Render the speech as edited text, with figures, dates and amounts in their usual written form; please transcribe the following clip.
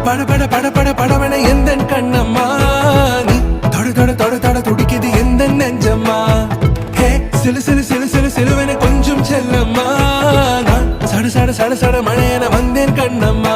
பட பட பட பட படவன எந்த கண்ணம்மா நீ தொட தொட தொட தொட துடிக்குது எந்த நெஞ்சம்மா ஹே சிலு சிலு சிலு சிலு சிலுவன கொஞ்சம் செல்லம்மா நான் சட சட சட சட மழையன வந்தேன் கண்ணம்மா